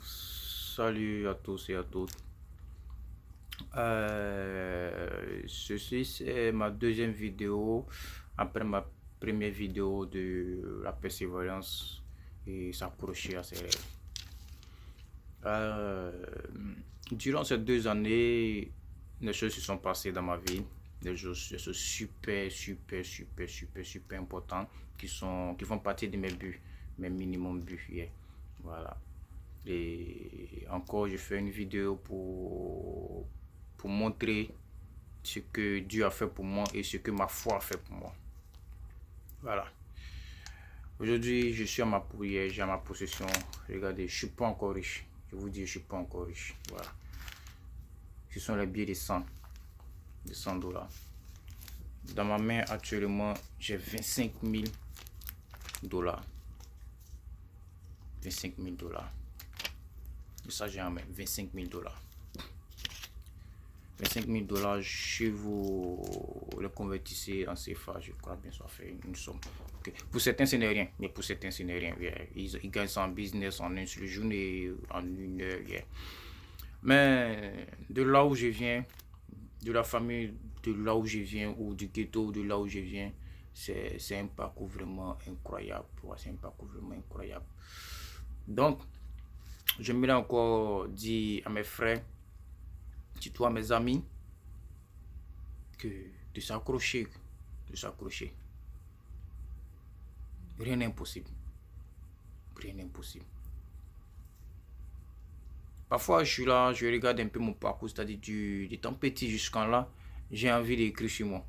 Salut à tous et à toutes. Ceci c'est ma deuxième vidéo après ma première vidéo de la persévérance et s'accrocher à ses rêves. Euh, Durant ces 2 années, les choses se sont passées dans ma vie, des choses super importantes qui font partie de mes buts, mes minimum buts. Yeah. Voilà. Et encore, je fais une vidéo pour montrer ce que Dieu a fait pour moi et ce que ma foi a fait pour moi. Voilà. Aujourd'hui, je suis à ma prière, j'ai à ma possession. Regardez, je ne suis pas encore riche. Je vous dis, je ne suis pas encore riche. Voilà. Ce sont les billets de 100 dollars. Dans ma main, actuellement, j'ai 25 000 dollars. 25 000 dollars. Et ça, j'ai en main 25 000 dollars. 25 000 dollars, si vous le convertissez en CFA, je crois bien ça fait une somme. Okay. Pour certains, ce n'est rien, mais pour certains, ce n'est rien. Yeah. Ils gagnent ça en business en une seule journée, en une heure. Yeah. Mais de là où je viens, de la famille de là où je viens, ou du ghetto de là où je viens, c'est un parcours vraiment incroyable. C'est un parcours vraiment incroyable. Donc, j'aimerais encore dire à mes frères, surtout à mes amis, que de s'accrocher, Rien n'est impossible. Rien n'est impossible. Parfois, je suis là, je regarde un peu mon parcours, c'est-à-dire du temps petit jusqu'en là, j'ai envie d'écrire sur moi.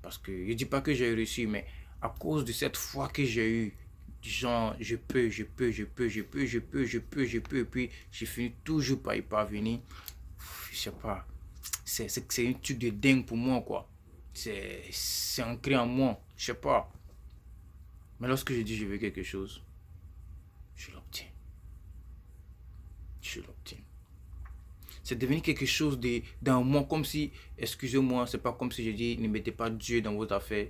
Parce que je ne dis pas que j'ai réussi, mais à cause de cette foi que j'ai eue, genre, je peux, et puis je finis toujours par y parvenir. Je sais pas, c'est un truc de dingue pour moi, quoi. C'est ancré en moi, je sais pas. Mais lorsque je dis je veux quelque chose, je l'obtiens. Je l'obtiens. C'est devenu quelque chose dans moi, comme si, excusez-moi, c'est pas comme si je dis ne mettez pas Dieu dans vos affaires,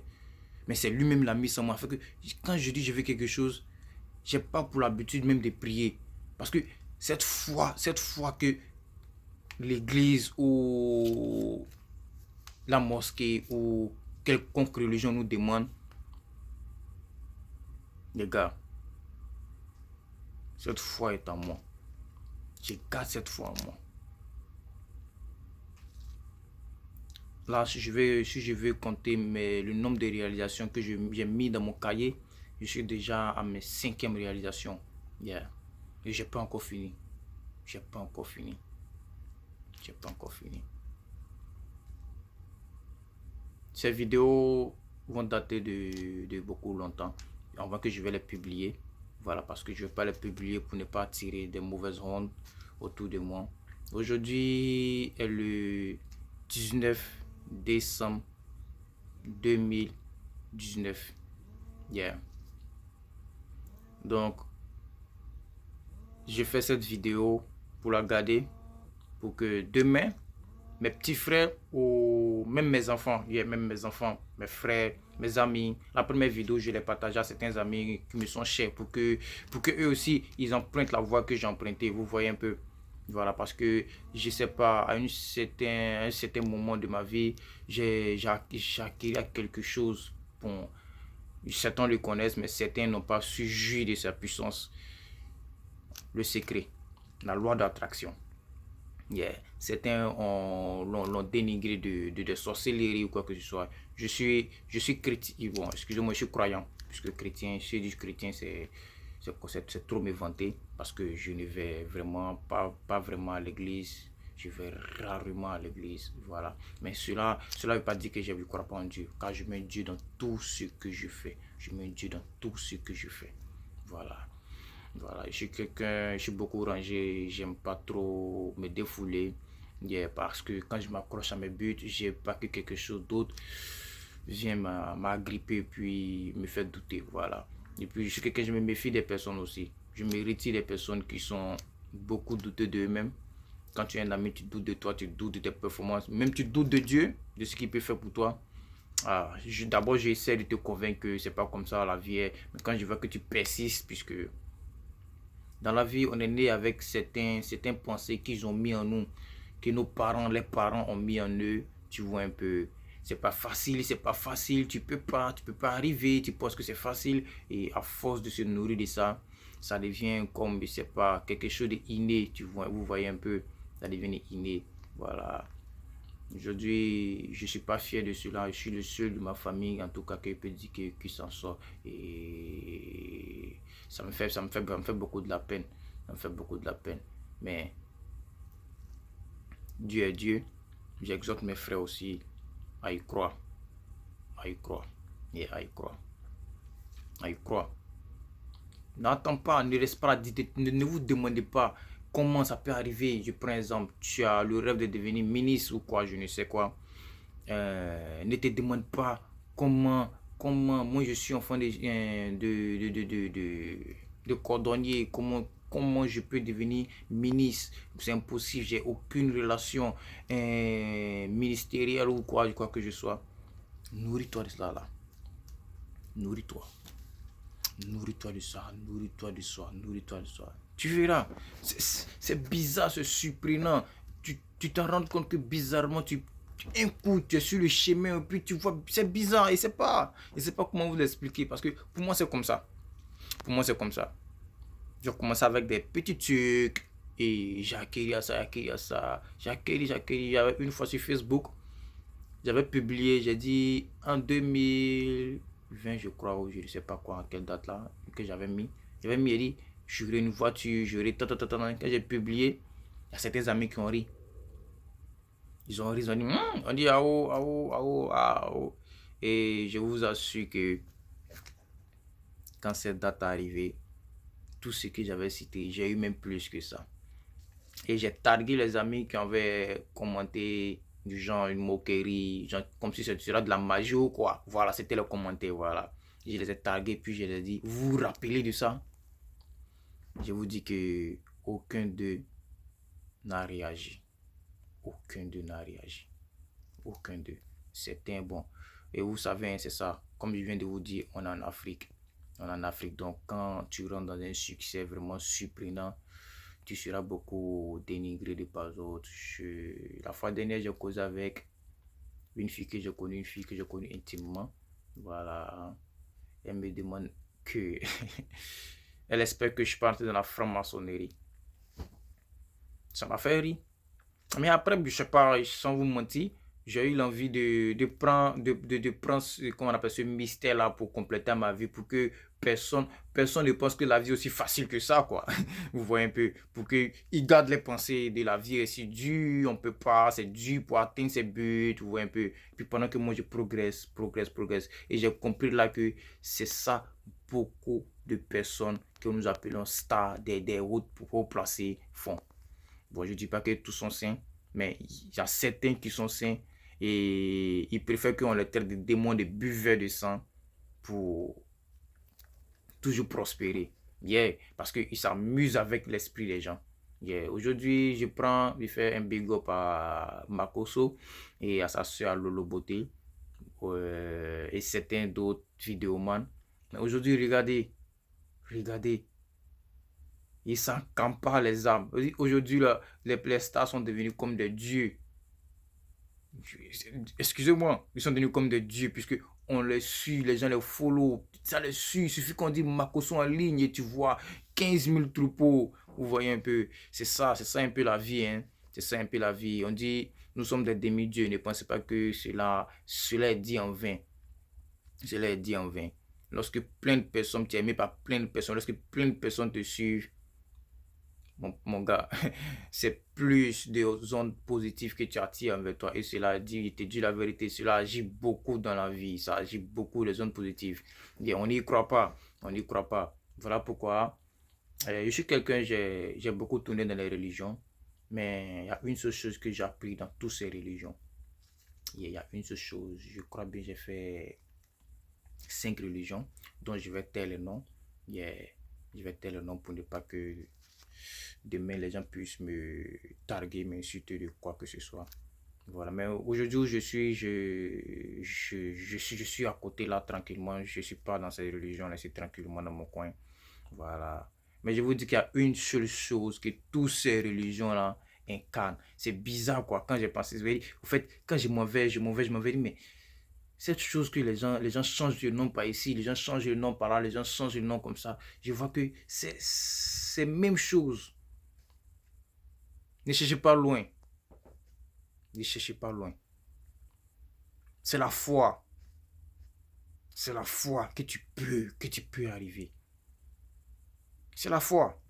mais c'est lui-même l'a mis en moi. Fait que quand je dis je veux quelque chose, j'ai pas pour l'habitude même de prier. Parce que cette foi que l'église ou la mosquée ou quelconque religion nous demande, les gars, cette foi est en moi. Je garde cette foi en moi. Là, si je veux compter le nombre de réalisations que j'ai mis dans mon cahier, je suis déjà à mes 5e réalisations. Yeah. Et j'ai pas encore fini. J'ai pas encore fini. Ces vidéos vont dater de beaucoup longtemps. Avant que je vais les publier. Voilà, parce que je ne vais pas les publier pour ne pas attirer des mauvaises ondes autour de moi. Aujourd'hui est le 19 décembre 2019. Yeah. Donc, je fais cette vidéo pour la garder, pour que demain, mes petits frères ou même mes enfants, mes frères, mes amis, la première vidéo, je l'ai partagée à certains amis qui me sont chers pour que eux aussi, ils empruntent la voie que j'ai empruntée. Vous voyez un peu. Voilà, parce que je sais pas, à un certain moment de ma vie, j'ai acquis quelque chose. Bon, certains le connaissent, mais certains n'ont pas su jouir de sa puissance. Le secret, la loi d'attraction. Yeah. Certains l'ont dénigré de sorcellerie ou quoi que ce soit. Je suis chrétien. Bon, excusez-moi, je suis croyant. Puisque chrétien, si je dis chrétien, c'est trop me vanter. Parce que je ne vais vraiment pas vraiment à l'église. Je vais rarement à l'église. Voilà. Mais cela ne veut pas dire que je ne crois pas en Dieu. Car je mets Dieu dans tout ce que je fais. Voilà. Voilà, je suis beaucoup rangé, j'aime pas trop me défouler. Yeah, parce que quand je m'accroche à mes buts, j'ai pas que quelque chose d'autre vient m'agripper puis me fait douter. Voilà. Et puis je suis quelqu'un, je me méfie des personnes aussi. Je me retire des personnes qui sont beaucoup douteux d'eux-mêmes. Quand tu es un ami, tu doutes de toi, tu doutes de tes performances, même tu doutes de Dieu, de ce qu'il peut faire pour toi. D'abord, j'essaie de te convaincre que c'est pas comme ça la vie est. Mais quand je vois que tu persistes, puisque Dans la vie, on est né avec certains pensées qu'ils ont mis en nous, que nos parents, les parents ont mis en eux. Tu vois un peu, c'est pas facile, tu peux pas arriver, tu penses que c'est facile. Et à force de se nourrir de ça, ça devient comme, je sais pas, quelque chose d'inné, tu vois, vous voyez un peu, ça devient inné. Voilà. Aujourd'hui, je ne suis pas fier de cela. Je suis le seul de ma famille, en tout cas, qui peut dire qu'il s'en sort. Et ça me fait beaucoup de la peine. Ça me fait beaucoup de la peine. Mais Dieu est Dieu. J'exhorte mes frères aussi à y croire. À y croire. Et à y croire. À y croire. N'attends pas, ne reste pas, ne vous demandez pas comment ça peut arriver. Je prends un exemple, tu as le rêve de devenir ministre ou quoi, je ne sais quoi. Ne te demande pas comment moi je suis enfant de cordonnier, comment je peux devenir ministre. C'est impossible, j'ai aucune relation ministérielle ou quoi que je sois. Nourris-toi de cela là. Nourris-toi. Nourris-toi de ça, nourris-toi de soi, nourris-toi de soi. Tu verras, c'est bizarre, c'est surprenant. Tu t'en rends compte que bizarrement, un coup, tu es sur le chemin, et puis tu vois, c'est bizarre, et c'est pas comment vous l'expliquer, parce que pour moi, c'est comme ça. Pour moi, c'est comme ça. J'ai commencé avec des petits trucs, et j'ai acquis à ça. J'ai acquis. Une fois sur Facebook, j'avais publié, j'ai dit en 2020, je crois, ou je ne sais pas quoi, à quelle date là, que j'avais mis. J'avais mis, il dit, j'aurai une voiture, j'aurai tant. Quand j'ai publié, il y a certains amis qui ont ri. Ils ont ri, ils ont dit, on dit, ah oh, ah oh, ah oh, ah oh. Et je vous assure que quand cette date est arrivée, tout ce que j'avais cité, j'ai eu même plus que ça. Et j'ai targué les amis qui avaient commenté du genre une moquerie, genre, comme si c'était de la magie ou quoi. Voilà, c'était le commentaire, voilà. Je les ai targués, puis je les ai dit, vous vous rappelez de ça? Je vous dis que aucun d'eux n'a réagi. Aucun d'eux n'a réagi. Aucun d'eux. C'était bon. Et vous savez, c'est ça. Comme je viens de vous dire, on est en Afrique. On est en Afrique. Donc, quand tu rentres dans un succès vraiment surprenant, tu seras beaucoup dénigré de par autres. La fois dernière, j'ai causé avec une fille que je connais intimement. Voilà. Elle me demande que... Elle espère que je parte dans la franc-maçonnerie. Ça m'a fait rire. Mais après, je sais pas, sans vous mentir, j'ai eu l'envie de prendre comment on appelle ce mystère-là pour compléter ma vie, pour que personne ne pense que la vie est aussi facile que ça, quoi. Vous voyez un peu, pour qu'ils gardent les pensées de la vie, c'est dur, on peut pas, c'est dur pour atteindre ses buts, vous voyez un peu. Puis pendant que moi, je progresse, et j'ai compris là que c'est ça, beaucoup de personnes que nous appelons stars, des routes pour placer font. Bon, je ne dis pas que tous sont saints, mais il y a certains qui sont saints et ils préfèrent qu'on les traite de démons, de buveurs de sang pour toujours prospérer. Yeah, parce qu'ils s'amusent avec l'esprit des gens. Yeah. Aujourd'hui, je fais un big up à Makoso et à sa soeur Lolo Beauté et certains d'autres vidéomans. Mais aujourd'hui, regardez, ils s'en campent pas les âmes. Aujourd'hui, là, les stars sont devenus comme des dieux. Excusez-moi, ils sont devenus comme des dieux puisque on les suit, les gens les follow. Ça les suit. Il suffit qu'on dit Makoso en ligne et tu vois 15 000 troupeaux. Vous voyez un peu. C'est ça un peu la vie. Hein. C'est ça un peu la vie. On dit, nous sommes des demi-dieux. Ne pensez pas que cela est dit en vain. Cela est dit en vain. Lorsque plein de personnes, tu es aimé par plein de personnes, lorsque plein de personnes te suivent, mon gars, c'est plus de ondes positives que tu attires envers toi. Et cela dit, il te dit la vérité, cela agit beaucoup dans la vie. Ça agit beaucoup les ondes positives. Et on n'y croit pas. On n'y croit pas. Voilà pourquoi je suis quelqu'un, j'ai beaucoup tourné dans les religions. Mais il y a une seule chose que j'ai appris dans toutes ces religions. Il y a une seule chose. Je crois bien j'ai fait 5 religions dont je vais taire le nom. Yeah. Je vais taire le nom pour ne pas que demain les gens puissent me targuer, m'insulter de quoi que ce soit. Voilà, mais aujourd'hui je suis à côté là tranquillement, je suis pas dans cette religion là, je suis tranquillement dans mon coin. Voilà, Mais je vous dis qu'il y a une seule chose que toutes ces religions-là incarnent. C'est bizarre, quoi. Quand j'ai pensé, au fait, quand je m'en vais, mais cette chose que les gens changent de nom par ici, les gens changent de nom par là, les gens changent de nom comme ça, je vois que c'est même chose. Ne cherchez pas loin. Ne cherchez pas loin. C'est la foi. C'est la foi que tu peux arriver. C'est la foi.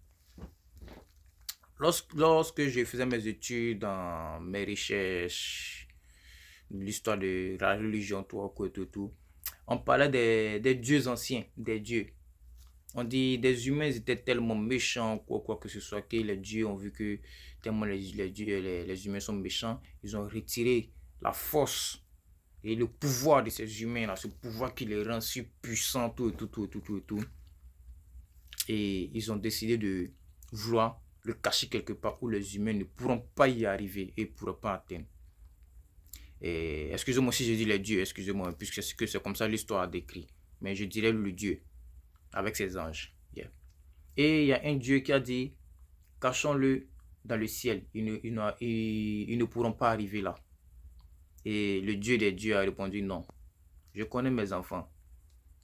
Lorsque je faisais mes études dans mes recherches, l'histoire de la religion, tout, on parlait des dieux anciens, des dieux. On dit des humains étaient tellement méchants, quoi que ce soit, que les dieux ont vu que tellement les humains sont méchants, ils ont retiré la force et le pouvoir de ces humains-là, ce pouvoir qui les rend si puissants, tout. Et ils ont décidé de vouloir le cacher quelque part où les humains ne pourront pas y arriver et ne pourront pas atteindre. Et excusez-moi si je dis les dieux, excusez-moi, puisque c'est comme ça l'histoire a décrit. Mais je dirais le Dieu avec ses anges. Yeah. Et il y a un Dieu qui a dit, cachons-le dans le ciel, ils ne pourront pas arriver là. Et le Dieu des dieux a répondu, non, je connais mes enfants.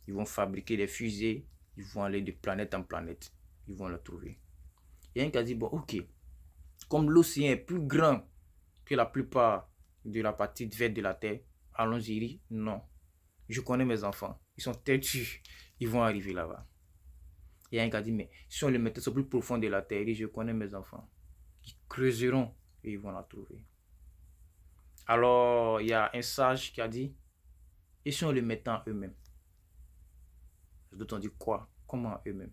Ils vont fabriquer des fusées, ils vont aller de planète en planète, ils vont le trouver. Il y a un qui a dit, bon, ok, comme l'océan est plus grand que la plupart de la partie verte de la Terre, allons-y. Non, je connais mes enfants, ils sont têtus, ils vont arriver là-bas. Il y a un qui a dit, mais si on les mettait au plus profond de la Terre, je connais mes enfants, ils creuseront et ils vont la trouver. Alors, il y a un sage qui a dit, et si on les mettait en eux-mêmes? Les autres ont dit, quoi? Comment eux-mêmes?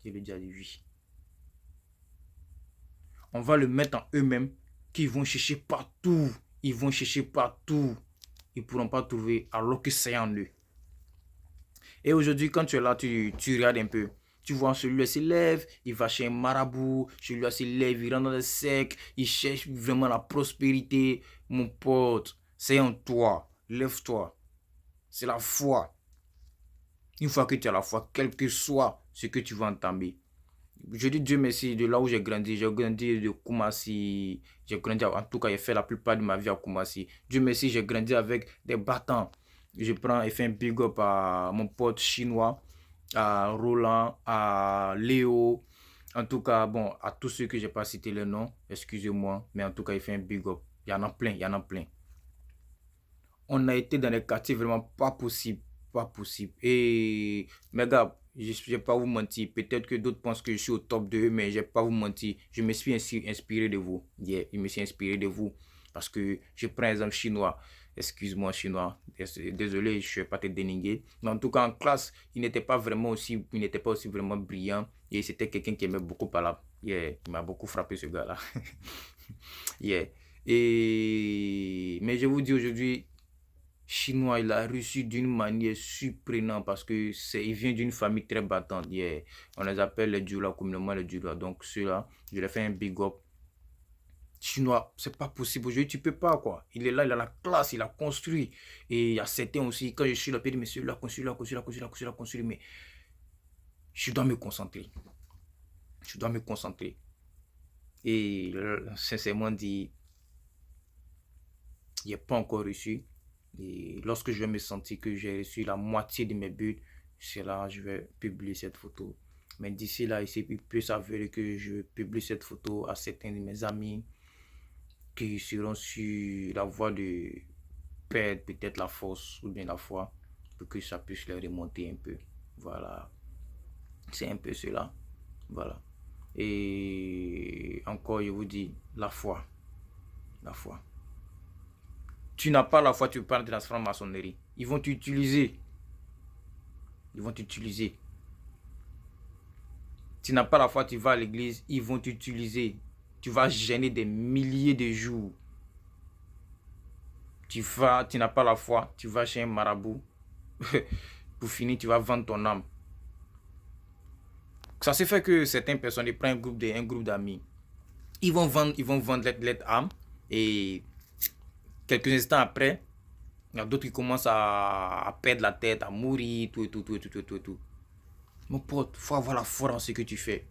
Il lui a dit, oui. On va le mettre en eux-mêmes, qu'ils vont chercher partout. Ils vont chercher partout. Ils ne pourront pas trouver alors que c'est en eux. Et aujourd'hui, quand tu es là, tu regardes un peu. Tu vois, celui-là se lève, il va chez un marabout. Celui-là se lève, il rentre dans le sec. Il cherche vraiment la prospérité. Mon pote, c'est en toi. Lève-toi. C'est la foi. Une fois que tu as la foi, quel que soit ce que tu vas entamer. Je dis Dieu merci de là où j'ai grandi. J'ai grandi de Koumassi. J'ai grandi, en tout cas, j'ai fait la plupart de ma vie à Koumassi. Dieu merci, j'ai grandi avec des battants. Je prends et fais un big up à mon pote chinois, à Roland, à Léo. En tout cas, bon, à tous ceux que je n'ai pas cité le nom, excusez-moi, mais en tout cas, il fait un big up. Il y en a plein, il y en a plein. On a été dans des quartiers vraiment pas possible, pas possible. Et mes gars, je ne vais pas vous mentir. Peut-être que d'autres pensent que je suis au top de eux, mais je ne vais pas vous mentir. Je me suis inspiré de vous. Yeah, je me suis inspiré de vous. Parce que je prends exemple chinois. Excuse-moi, chinois. Désolé, je ne vais pas te dénigrer. Mais en tout cas, en classe, il n'était pas aussi vraiment brillant. Et c'était quelqu'un qui aimait beaucoup parler. Yeah, il m'a beaucoup frappé, ce gars-là. Yeah. Mais je vous dis aujourd'hui, chinois, il a reçu d'une manière surprenante parce que il vient d'une famille très battante. Yeah. On les appelle les Djula, communément les Djula. Donc ceux-là, je leur fais un big up. Chinois, c'est pas possible aujourd'hui, tu peux pas quoi. Il est là, il a la classe, il a construit. Et il y a certains aussi, quand je suis là, je dis, mais celui-là a construit, mais je dois me concentrer. Je dois me concentrer. Et sincèrement dit, il n'est pas encore reçu. Et lorsque je vais me sentir que j'ai reçu la moitié de mes buts, c'est là que je vais publier cette photo. Mais d'ici là, il peut s'avérer que je publie cette photo à certains de mes amis qui seront sur la voie de perdre peut-être la force ou bien la foi pour que ça puisse les remonter un peu. Voilà. C'est un peu cela. Voilà. Et encore, je vous dis, la foi. La foi. Tu n'as pas la foi, tu parles de la franc-maçonnerie. Ils vont t'utiliser. Ils vont t'utiliser. Tu n'as pas la foi, tu vas à l'église, ils vont t'utiliser. Tu vas gêner des milliers de jours. Tu n'as pas la foi, tu vas chez un marabout. Pour finir, tu vas vendre ton âme. Ça se fait que certaines personnes prennent un groupe d'amis. Ils vont vendre leur âme. Et quelques instants après, il y a d'autres qui commencent à perdre la tête, à mourir, tout. Mon pote, faut avoir la foi dans ce que tu fais.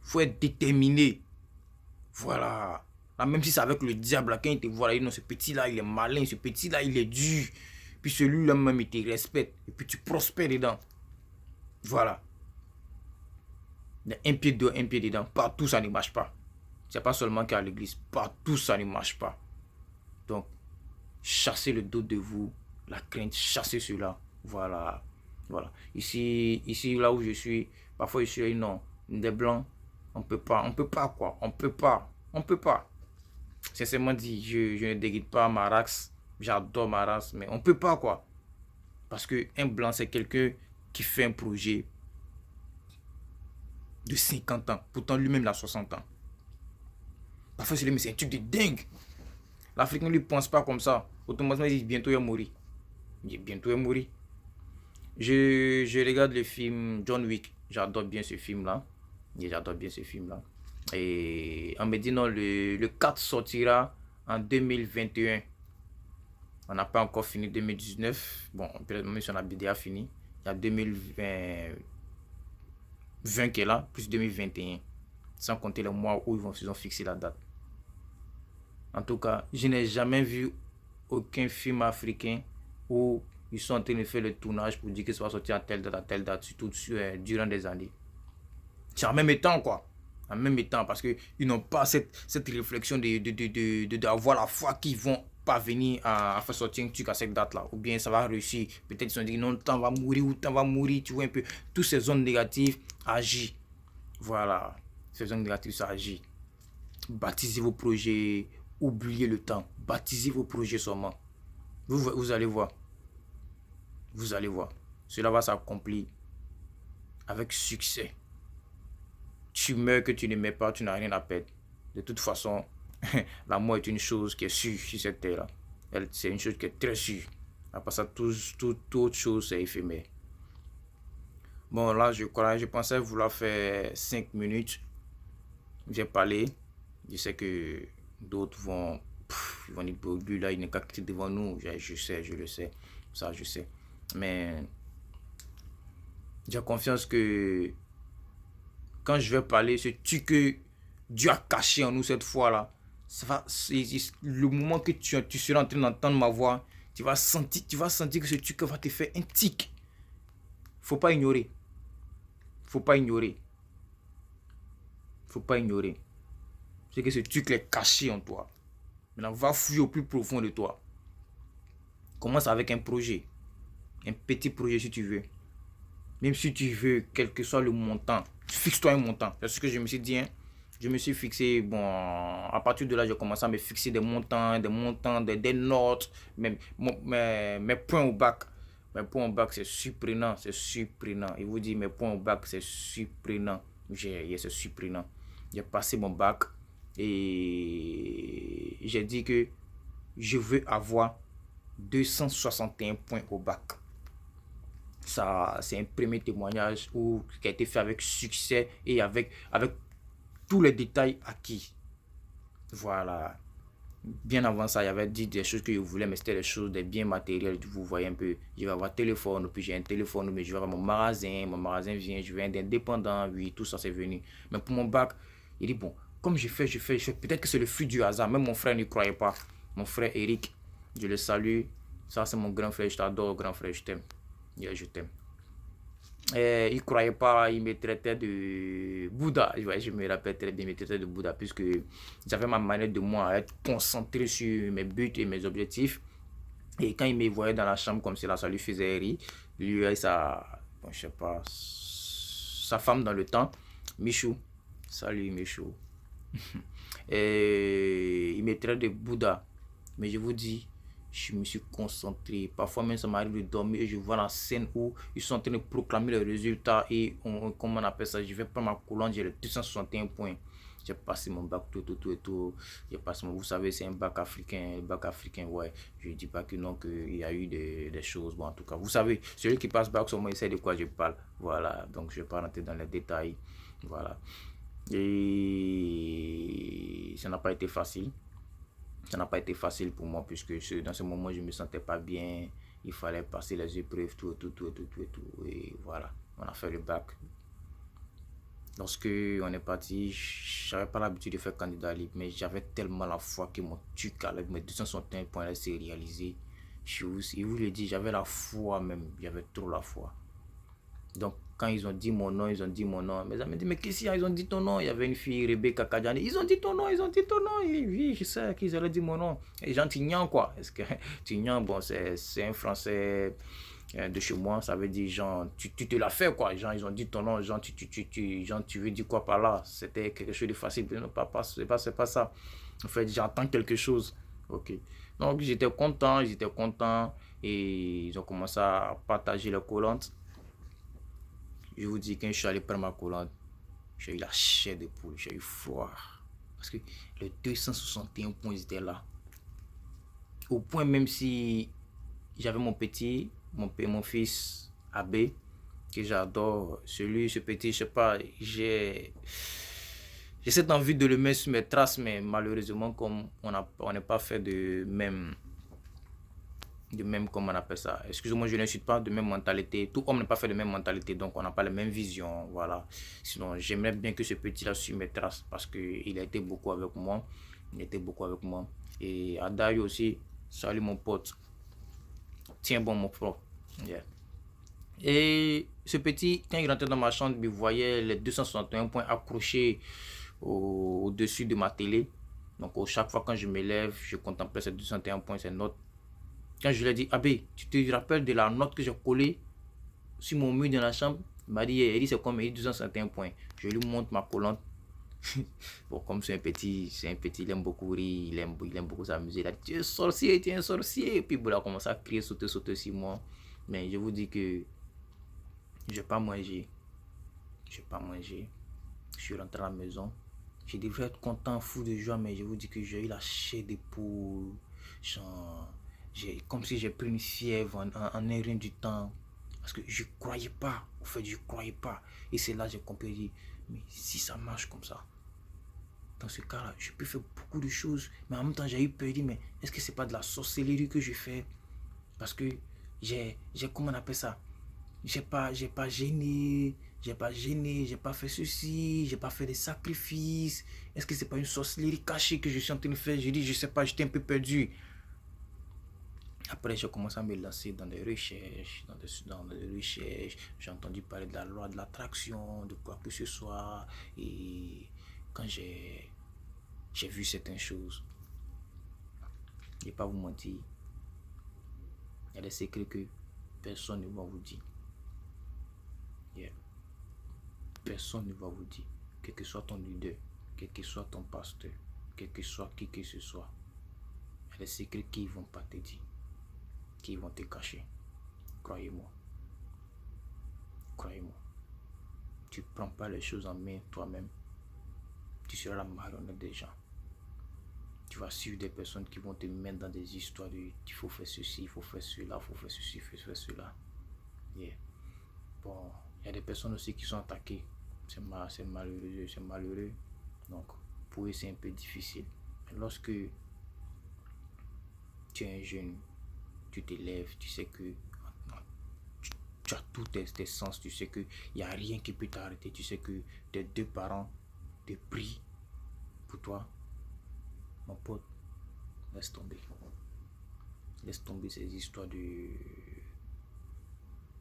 Faut être déterminé. Voilà. Là, même si c'est avec le diable, là, quand il te voit, là, il dit non, ce petit-là, il est malin, ce petit-là, il est dur. Puis celui-là même, il te respecte. Et puis tu prospères dedans. Voilà. Il y a un pied dehors, un pied dedans. Partout, ça ne marche pas. C'est pas seulement qu'à l'église. Partout, ça ne marche pas. Donc, chassez le dos de vous. La crainte, chassez cela. Voilà. Voilà. Ici, là où je suis, parfois je suis non. Des blancs, on peut pas quoi. On peut pas. Sincèrement dit, je ne déguide pas ma race. J'adore ma race, mais on peut pas quoi. Parce que un blanc, c'est quelqu'un qui fait un projet de 50 ans. Pourtant, lui-même, il a 60 ans. Parfois, c'est un truc de dingue. L'Africain ne lui pense pas comme ça. Automatiquement, il dit bientôt il va mourir. Il dit bientôt il va mourir. Je regarde le film John Wick. J'adore bien ce film-là. J'adore bien ce film-là. Et on me dit non, le 4 sortira en 2021. On n'a pas encore fini 2019. Bon, peut-être même si on a déjà fini. Il y a 2020 qui est là, plus 2021. Sans compter le mois où ils ont fixé la date. En tout cas, je n'ai jamais vu aucun film africain où ils sont en train de faire le tournage pour dire que ça va sortir à telle date, surtout durant des années. C'est en même temps, quoi. En même temps, parce qu'ils n'ont pas cette réflexion d'avoir la foi qu'ils vont parvenir à faire sortir un truc à cette date-là. Ou bien ça va réussir. Peut-être ils se sont dit non, temps va mourir ou temps va mourir. Tu vois un peu. Toutes ces zones négatives agissent. Voilà. Ces zones négatives, ça agit. Baptisez vos projets. Oubliez le temps. Baptisez vos projets seulement. Vous allez voir. Vous allez voir. Cela va s'accomplir avec succès. Tu meurs que tu ne meurs pas, tu n'as rien à perdre. De toute façon, la mort est une chose qui est sûre sur cette terre-là. C'est une chose qui est très sûre. Après ça, toute autre chose, c'est éphémère. Bon, là, je pensais vouloir faire 5 minutes. J'ai parlé. Je sais que d'autres ils vont dire, lui là, il n'est qu'à quitter devant nous. Je sais, je le sais. Ça, je sais. Mais j'ai confiance que quand je vais parler, ce truc que Dieu a caché en nous cette fois-là, le moment que tu seras en train d'entendre ma voix, tu vas sentir que ce truc va te faire un tic. Faut pas ignorer. Faut pas ignorer. Faut pas ignorer. C'est que ce truc est caché en toi. Maintenant, va fouiller au plus profond de toi. Commence avec un projet. Un petit projet si tu veux. Même si tu veux, quel que soit le montant, fixe-toi un montant. C'est ce que je me suis dit. Hein. Je me suis fixé, bon, à partir de là, j'ai commencé à me fixer des montants, des notes, mes points au bac. Mes points au bac, c'est surprenant, c'est surprenant. Il vous dit, mes points au bac, c'est surprenant. C'est surprenant. J'ai passé mon bac et j'ai dit que je veux avoir 261 points au bac. Ça, c'est un premier témoignage qui a été fait avec succès et avec tous les détails acquis. Voilà. Bien avant ça, il y avait dit des choses que je voulais, mais c'était des choses, des biens matériels. Vous voyez un peu, je vais avoir un téléphone, puis j'ai un téléphone, mais je vais avoir mon magasin vient, je vais être indépendant, oui, tout ça c'est venu. Mais pour mon bac, il dit, bon, comme je fais, peut-être que c'est le fruit du hasard. Même mon frère ne croyait pas. Mon frère Eric, je le salue. Ça, c'est mon grand frère, je t'adore, grand frère, je t'aime. Yeah, je t'aime. Il ne croyait pas, il me traitait de Bouddha. Ouais, je me rappelle très bien, il me traitait de Bouddha, puisque j'avais ma manière de moi à être concentré sur mes buts et mes objectifs. Et quand il me voyait dans la chambre comme cela, ça lui faisait rire. Lui et bon, je sais pas, sa femme dans le temps, Michou. Salut Michou. Et il me traitait de Bouddha. Mais je vous dis, je me suis concentré. Parfois même ça m'arrive de dormir et je vois la scène où ils sont en train de proclamer les résultats et comment on appelle ça, je vais prendre ma colonne, j'ai les 261 points. J'ai passé mon bac, tout. J'ai passé vous savez, c'est un bac africain, ouais. Je ne dis pas que non, qu'il y a eu des choses. Bon, en tout cas, vous savez, celui qui passe bac, sur moi, il sait de quoi je parle. Voilà, donc je ne vais pas rentrer dans les détails. Voilà. Et ça n'a pas été facile. Ça n'a pas été facile pour moi puisque dans ce moment je ne me sentais pas bien. Il fallait passer les épreuves, tout. Et voilà, on a fait le bac. Lorsque on est parti, j'avais pas l'habitude de faire candidat libre, mais j'avais tellement la foi que mon truc avec mes 261 points là s'est réalisé. Je vous le dis, j'avais la foi même, j'avais trop la foi. Donc, quand ils ont dit mon nom, ils ont dit mon nom. Mes amis disent, mais qu'est-ce qu'il y a? Ils ont dit ton nom. Il y avait une fille, Rebecca Kadjani. Ils ont dit ton nom, ils ont dit ton nom. Et oui, je sais qu'ils allaient dire mon nom. Et Jean Tignan, quoi. Est-ce que Tignan, bon, c'est un français de chez moi. Ça veut dire, Jean, tu te l'as fait, quoi. Jean, ils ont dit ton nom. Jean, Jean, tu veux dire quoi par là? C'était quelque chose de facile. Non, c'est pas ça. En fait, j'entends quelque chose. Ok. Donc, j'étais content, ils étaient contents. Et ils ont commencé à partager les collantes. Je vous dis, quand je suis allé prendre ma collante, j'ai eu la chair de poule, j'ai eu froid. Parce que les 261 points étaient là. Au point même si j'avais mon petit, mon fils Abbé, que j'adore, ce petit, je sais pas, j'ai cette envie de le mettre sur mes traces, mais malheureusement, comme on n'est pas fait de même, comme on appelle ça. Excusez-moi, je n'insulte pas de même mentalité. Tout homme n'est pas fait de même mentalité, donc on n'a pas la même vision, voilà. Sinon, j'aimerais bien que ce petit-là suive mes traces parce qu'il a été beaucoup avec moi. Il était beaucoup avec moi. Et Adaï aussi, salut mon pote. Tiens bon, mon pote. Yeah. Et ce petit, quand il rentrait dans ma chambre, il voyait les 261 points accrochés au-dessus de ma télé. Donc, chaque fois quand je me lève, je contemplais ces 261 points, ces notes. Quand je lui ai dit, Abbé, tu te rappelles de la note que j'ai collée sur mon mur dans la chambre? Il m'a dit, c'est comme, il dit 261 points. Je lui montre ma collante. Bon, comme c'est un petit, il aime beaucoup rire, il aime beaucoup s'amuser. Il a dit, tu es sorcier, tu es un sorcier. Et puis, il a commencé à crier, sauter sur moi. Mais je vous dis que je n'ai pas mangé. Je n'ai pas mangé. Je suis rentré à la maison. Je devrais être content, fou de joie, mais je vous dis que j'ai eu la chair d'épaule. Genre, comme si j'ai pris une fièvre en un rien du temps. Parce que je ne croyais pas. En fait, je ne croyais pas. Et c'est là que j'ai compris. Mais si ça marche comme ça, dans ce cas-là, je peux faire beaucoup de choses. Mais en même temps, j'ai eu peur. Mais est-ce que c'est pas de la sorcellerie que je fais? Parce que comment on appelle ça? J'ai pas gêné, j'ai pas fait ceci, j'ai pas fait des sacrifices. Est-ce que c'est pas une sorcellerie cachée que je suis en train de faire? Je dis, je sais pas, j'étais un peu perdu. Après, j'ai commencé à me lancer dans des recherches, dans des recherches. J'ai entendu parler de la loi de l'attraction, de quoi que ce soit. Et quand j'ai vu certaines choses, je ne vais pas vous mentir, il y a des secrets que personne ne va vous dire. Yeah. Personne ne va vous dire, quel que soit ton leader, quel que soit ton pasteur, quel que soit qui que ce soit. Il y a des secrets qui ne vont pas te dire, qui vont te cacher. Croyez-moi. Croyez-moi. Tu ne prends pas les choses en main toi-même. Tu seras la marionnette des gens. Tu vas suivre des personnes qui vont te mettre dans des histoires de il faut faire ceci, il faut faire cela, il faut faire ceci, il faut faire cela. Yeah. Bon, il y a des personnes aussi qui sont attaquées. C'est malheureux. Donc, pour eux, c'est un peu difficile. Mais lorsque tu es un jeune, tu te lèves, tu sais que tu as tous tes sens, tu sais qu'il n'y a rien qui peut t'arrêter, tu sais que tes deux parents te prient pour toi. Mon pote, laisse tomber. Laisse tomber ces histoires de...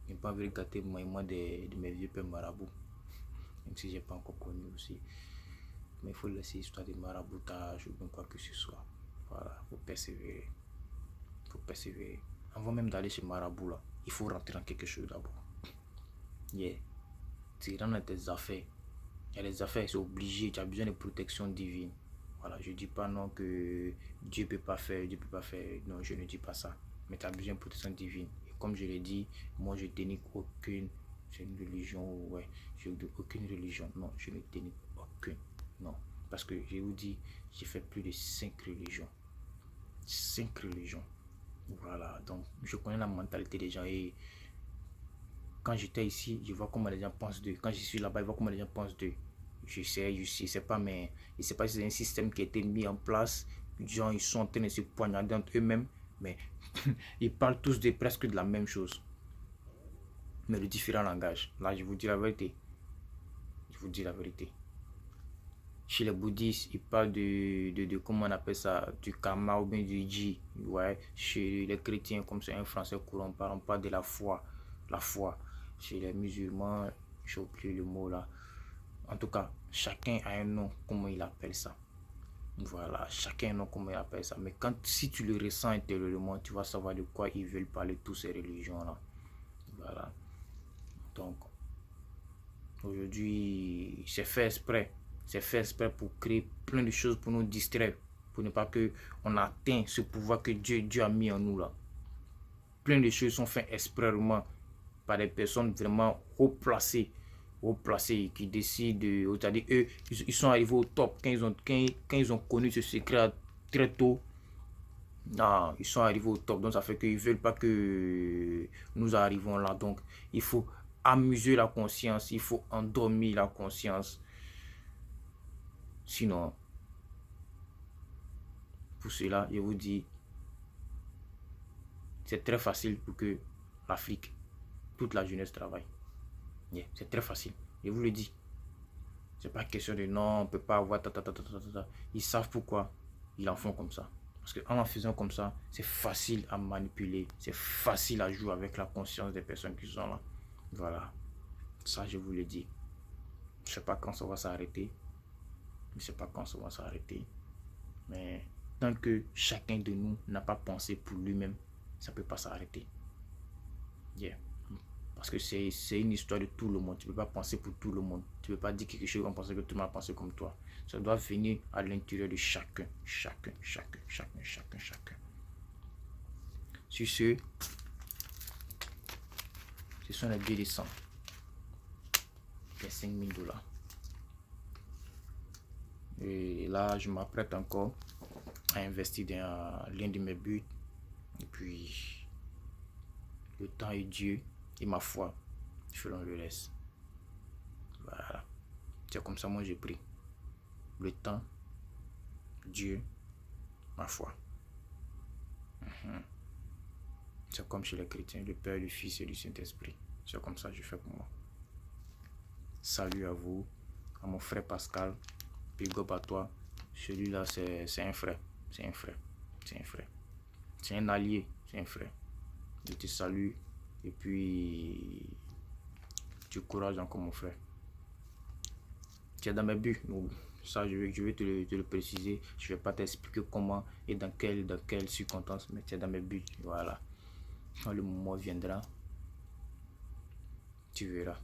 Je n'ai pas envie de gâter moi de mes vieux pères marabouts. Même si je n'ai pas encore connu aussi. Mais il faut laisser l'histoire de maraboutage ou bien quoi que ce soit. Voilà, il faut persévérer. Il faut persévérer. Avant même d'aller chez marabout, là, il faut rentrer dans quelque chose d'abord. Yeah. Tu rentres dans tes affaires. Il y a des affaires, c'est obligé. Tu as besoin de protection divine. Voilà, je ne dis pas non que Dieu ne peut pas faire, Non, je ne dis pas ça. Mais tu as besoin de protection divine. Et comme je l'ai dit, moi je ne dénigre aucune religion. Ouais, je n'ai aucune religion. Non, je ne dénigre aucune. Non. Parce que je vous dis, j'ai fait plus de 5 religions. 5 religions. Voilà, donc je connais la mentalité des gens et quand j'étais ici, je vois comment les gens pensent d'eux. Quand je suis là-bas, je vois comment les gens pensent d'eux. Je sais pas, mais je sais pas si c'est un système qui a été mis en place. Les gens, ils sont en train de se poignarder entre eux-mêmes, mais ils parlent tous presque de la même chose. Mais de différents langages. Là, je vous dis la vérité. Je vous dis la vérité. Chez les bouddhistes, ils parlent comment on appelle ça, du karma ou bien du ji. Ouais. Chez les chrétiens, comme c'est un français courant, on parle de la foi. La foi. Chez les musulmans, j'ai oublié le mot là. En tout cas, chacun a un nom, comment il appelle ça. Voilà, chacun a un nom, comment il appelle ça. Mais si tu le ressens intérieurement, tu vas savoir de quoi ils veulent parler, toutes ces religions-là. Voilà. Donc, aujourd'hui, c'est fait exprès. C'est fait exprès pour créer plein de choses pour nous distraire. Pour ne pas que on atteigne ce pouvoir que Dieu a mis en nous là. Plein de choses sont faites exprès par des personnes vraiment haut placées qui décident, c'est-à-dire eux, ils sont arrivés au top quand ils ont connu ce secret très tôt. Ah, ils sont arrivés au top, donc ça fait qu'ils ne veulent pas que nous arrivons là. Donc, il faut amuser la conscience, il faut endormir la conscience. Sinon, pour cela, je vous dis, c'est très facile pour que l'Afrique, toute la jeunesse travaille. Yeah, c'est très facile, je vous le dis. C'est pas question de non, on ne peut pas avoir Ils savent pourquoi ils en font comme ça. Parce qu'en faisant comme ça, c'est facile à manipuler, c'est facile à jouer avec la conscience des personnes qui sont là. Voilà, ça je vous le dis. Je ne sais pas quand ça va s'arrêter. Je ne sais pas quand ça va s'arrêter. Mais tant que chacun de nous n'a pas pensé pour lui-même, ça ne peut pas s'arrêter. Yeah. Parce que c'est une histoire de tout le monde. Tu ne peux pas penser pour tout le monde. Tu ne peux pas dire quelque chose en pensant que tout le monde a pensé comme toi. Ça doit venir à l'intérieur de chacun. Chacun. Sur ce sont les billets de 100. Les 5 000 $. Et là, je m'apprête encore à investir dans l'un de mes buts. Et puis, le temps et Dieu et ma foi feront le reste. Voilà. C'est comme ça, moi, j'ai pris. Le temps, Dieu, ma foi. C'est comme chez les chrétiens, le Père, le Fils et le Saint-Esprit. C'est comme ça que je fais pour moi. Salut à vous, à mon frère Pascal. Big up à toi. Celui-là, c'est un frère. C'est un frère. C'est un allié. C'est un frère. Je te salue. Et puis, tu courage encore, mon frère. Tu es dans mes buts. Ça, je vais te le préciser. Je ne vais pas t'expliquer comment et dans quelle circonstance, mais tu es dans mes buts. Voilà. Quand le moment viendra, tu verras.